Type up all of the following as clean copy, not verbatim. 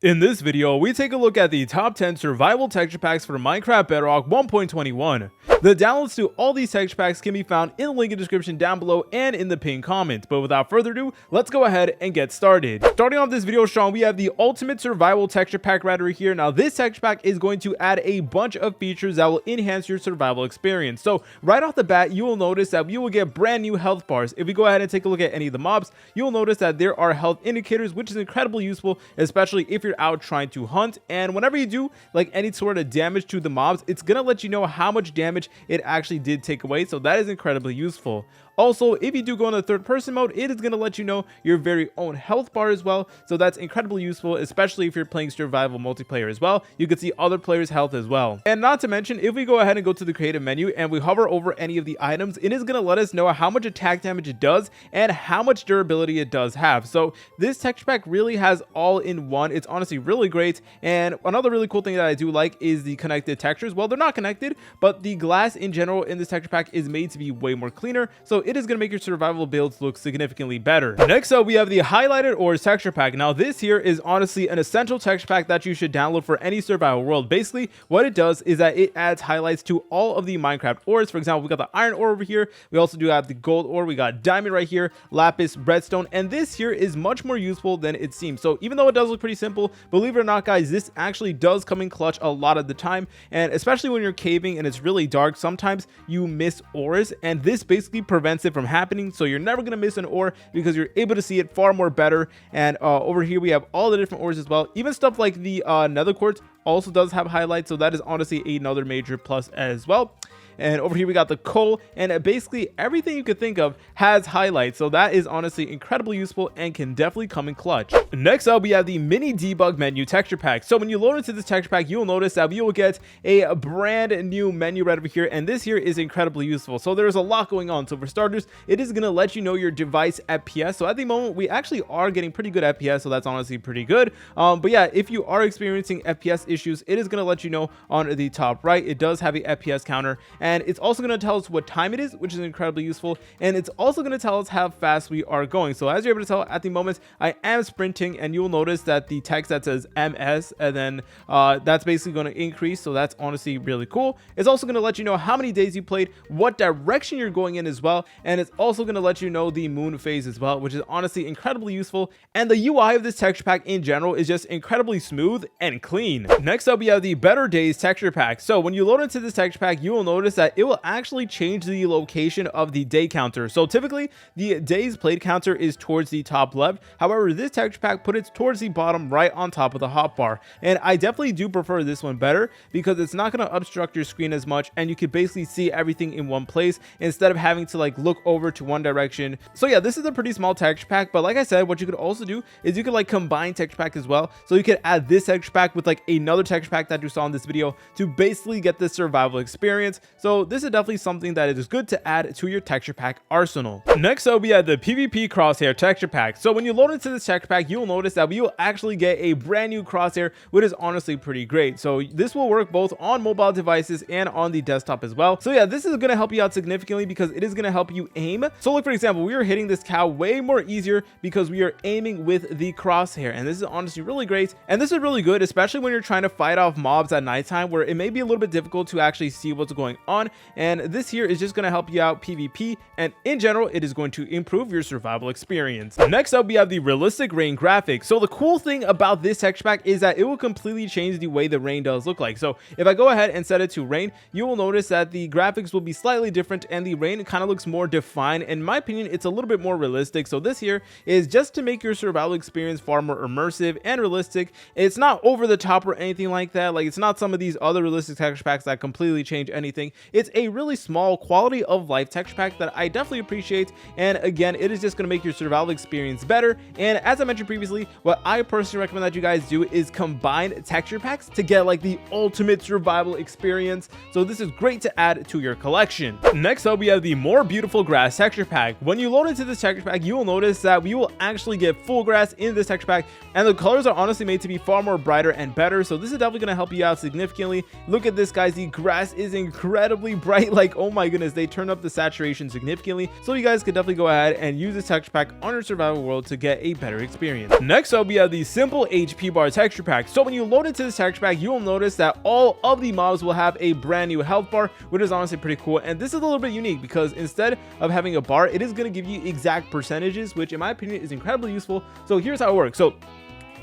In this video, we take a look at the top 10 survival texture packs for Minecraft Bedrock 1.21. The downloads to all these texture packs can be found in the link in the description down below and in the pinned comment. But without further ado, let's go ahead and get started. Starting off this video, Sean, we have the ultimate survival texture pack right over here. Now, this texture pack is going to add a bunch of features that will enhance your survival experience. So right off the bat, you will notice that you will get brand new health bars. If we go ahead and take a look at any of the mobs, you'll notice that there are health indicators, which is incredibly useful, especially if you're out trying to hunt. And whenever you do like any sort of damage to the mobs, it's gonna let you know how much damage it actually did take away, so that is incredibly useful. Also, if you do go into third person mode, it is going to let you know your very own health bar as well, so that's incredibly useful, especially if you're playing survival multiplayer as well. You can see other players' health as well. And not to mention, if we go ahead and go to the creative menu and we hover over any of the items, it is going to let us know how much attack damage it does and how much durability it does have. So this texture pack really has all in one. It's honestly really great. And another really cool thing that I do like is the connected textures. Well, they're not connected, but the glass in general in this texture pack is made to be way more cleaner, so it is going to make your survival builds look significantly better. Next up, we have the highlighted ores texture pack. Now, this here is honestly an essential texture pack that you should download for any survival world. Basically, what it does is that it adds highlights to all of the Minecraft ores. For example, we got the iron ore over here. We also do have the gold ore. We got diamond right here, lapis, redstone, and this here is much more useful than it seems. So even though it does look pretty simple, believe it or not, guys, this actually does come in clutch a lot of the time, and especially when you're caving and it's really dark, sometimes you miss ores, and this basically prevents it from happening. So you're never gonna miss an ore because you're able to see it far more better. And over here we have all the different ores as well. Even stuff like the nether quartz also does have highlights, so that is honestly another major plus as well. And over here we got the coal, and basically everything you could think of has highlights, so that is honestly incredibly useful and can definitely come in clutch. Next up, we have the mini debug menu texture pack. So when you load into this texture pack, you will notice that you will get a brand new menu right over here, and this here is incredibly useful. So there's a lot going on. So for starters, it is going to let you know your device FPS. So at the moment, we actually are getting pretty good FPS, so that's honestly pretty good. But yeah, if you are experiencing FPS issues, it is going to let you know on the top right. It does have a FPS counter, and it's also going to tell us what time it is, which is incredibly useful. And it's also going to tell us how fast we are going. So as you're able to tell, at the moment I am sprinting, and you'll notice that the text that says MS, and then that's basically going to increase. So that's honestly really cool. It's also going to let you know how many days you played, what direction you're going in as well, and it's also going to let you know the moon phase as well, which is honestly incredibly useful. And the UI of this texture pack in general is just incredibly smooth and clean. Next up, we have the Better Days texture pack. So when you load into this texture pack, you will notice that it will actually change the location of the day counter. So typically the days played counter is towards the top left. However, this texture pack put it towards the bottom right on top of the hotbar, and I definitely do prefer this one better because it's not going to obstruct your screen as much, and you can basically see everything in one place instead of having to like look over to one direction. So yeah, this is a pretty small texture pack, but like I said, what you could also do is you could like combine texture pack as well. So you could add this texture pack with like another texture pack that you saw in this video to basically get this survival experience. So this is definitely something that is good to add to your texture pack arsenal. Next up, we have the PvP Crosshair texture pack. So when you load into this texture pack, you will notice that we will actually get a brand new Crosshair, which is honestly pretty great. So this will work both on mobile devices and on the desktop as well. So yeah, this is going to help you out significantly because it is going to help you aim. So like for example, we are hitting this cow way more easier because we are aiming with the Crosshair, and this is honestly really great. And this is really good, especially when you're trying to fight off mobs at nighttime where it may be a little bit difficult to actually see what's going on. And this here is just going to help you out PvP, and in general it is going to improve your survival experience. Next up, we have the realistic rain graphics. So the cool thing about this texture pack is that it will completely change the way the rain does look like. So if I go ahead and set it to rain, you will notice that the graphics will be slightly different and the rain kind of looks more defined. In my opinion, it's a little bit more realistic. So this here is just to make your survival experience far more immersive and realistic. It's not over the top or anything like that. Like, it's not some of these other realistic texture packs that completely change anything. It's a really small quality of life texture pack that I definitely appreciate, and again, it is just going to make your survival experience better. And as I mentioned previously, what I personally recommend that you guys do is combine texture packs to get like the ultimate survival experience. So this is great to add to your collection. Next up, we have the more beautiful grass texture pack. When you load into this texture pack, you will notice that we will actually get full grass in this texture pack, and the colors are honestly made to be far more brighter and better. So this is definitely going to help you out significantly. Look at this, guys, the grass is incredible incredibly bright. Like, oh my goodness, they turn up the saturation significantly, so you guys could definitely go ahead and use this texture pack on your survival world to get a better experience. Next up, we have the simple HP bar texture pack. So when you load into this texture pack, you will notice that all of the mobs will have a brand new health bar, which is honestly pretty cool. And this is a little bit unique because instead of having a bar, it is going to give you exact percentages, which in my opinion is incredibly useful. So here's how it works. So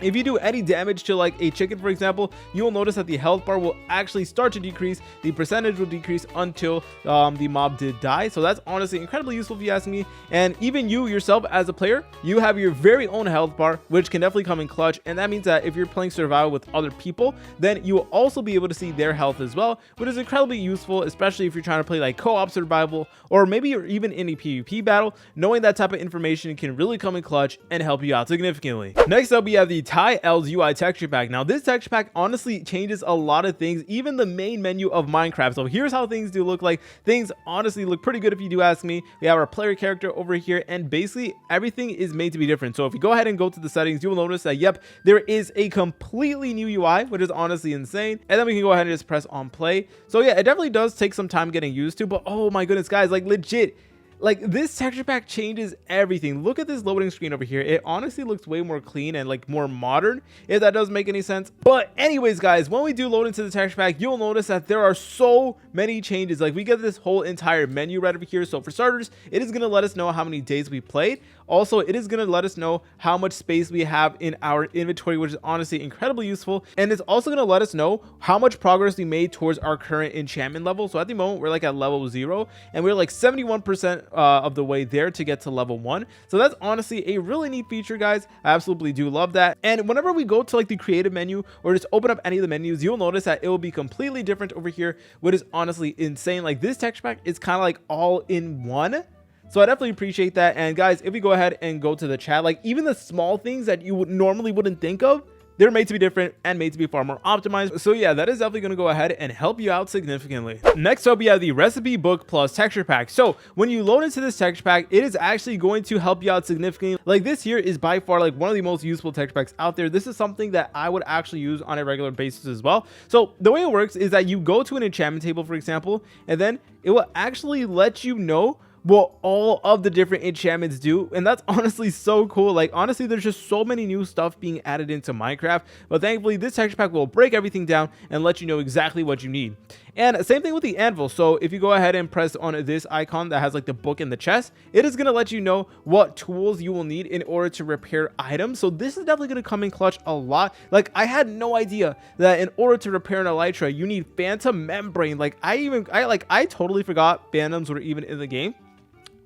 if you do any damage to like a chicken, for example, you will notice that the health bar will actually start to decrease. The percentage will decrease until the mob did die. So that's honestly incredibly useful if you ask me. And even you yourself as a player, you have your very own health bar, which can definitely come in clutch. And that means that if you're playing survival with other people, then you will also be able to see their health as well, which is incredibly useful, especially if you're trying to play like co-op survival, or maybe you're even in a PvP battle. Knowing that type of information can really come in clutch and help you out significantly. Next up, we have the Thai L's UI texture pack. Now this texture pack honestly changes a lot of things, even the main menu of Minecraft. So here's how things do look like. Things honestly look pretty good if you do ask me. We have our player character over here, and basically everything is made to be different. So if you go ahead and go to the settings, you will notice that yep, there is a completely new UI, which is honestly insane. And then we can go ahead and just press on play. So yeah, it definitely does take some time getting used to, but oh my goodness guys, like legit, like this texture pack changes everything. Look at this loading screen over here. It honestly looks way more clean and like more modern, if that does make any sense. But anyways guys, when we do load into the texture pack, you'll notice that there are so many changes. Like we get this whole entire menu right over here. So for starters, it is going to let us know how many days we played. Also, it is going to let us know how much space we have in our inventory, which is honestly incredibly useful. And it's also going to let us know how much progress we made towards our current enchantment level. So at the moment, we're like at level 0, and we're like 71% of the way there to get to level 1. So that's honestly a really neat feature, guys. I absolutely do love that. And whenever we go to like the creative menu or just open up any of the menus, you'll notice that it will be completely different over here, which is honestly insane. Like this texture pack is kind of like all in one. So I definitely appreciate that. And guys, if we go ahead and go to the chat, like even the small things that you would normally wouldn't think of, they're made to be different and made to be far more optimized. So yeah, that is definitely going to go ahead and help you out significantly. Next up, we have the recipe book plus texture pack. So when you load into this texture pack, it is actually going to help you out significantly. Like this here is by far like one of the most useful texture packs out there. This is something that I would actually use on a regular basis as well. So the way it works is that you go to an enchantment table, for example, and then it will actually let you know what all of the different enchantments do. And that's honestly so cool. Like honestly, there's just so many new stuff being added into Minecraft, but thankfully this texture pack will break everything down and let you know exactly what you need. And same thing with the anvil. So if you go ahead and press on this icon that has like the book and the chest, it is going to let you know what tools you will need in order to repair items. So this is definitely going to come in clutch a lot. Like I had no idea that in order to repair an elytra, you need phantom membrane. Like I totally forgot phantoms were even in the game.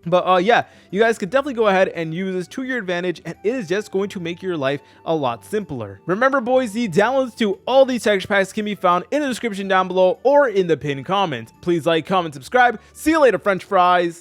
But yeah, you guys could definitely go ahead and use this to your advantage, and it is just going to make your life a lot simpler. Remember boys, the downloads to all these texture packs can be found in the description down below or in the pinned comment. Please like, comment, subscribe. See you later, French fries.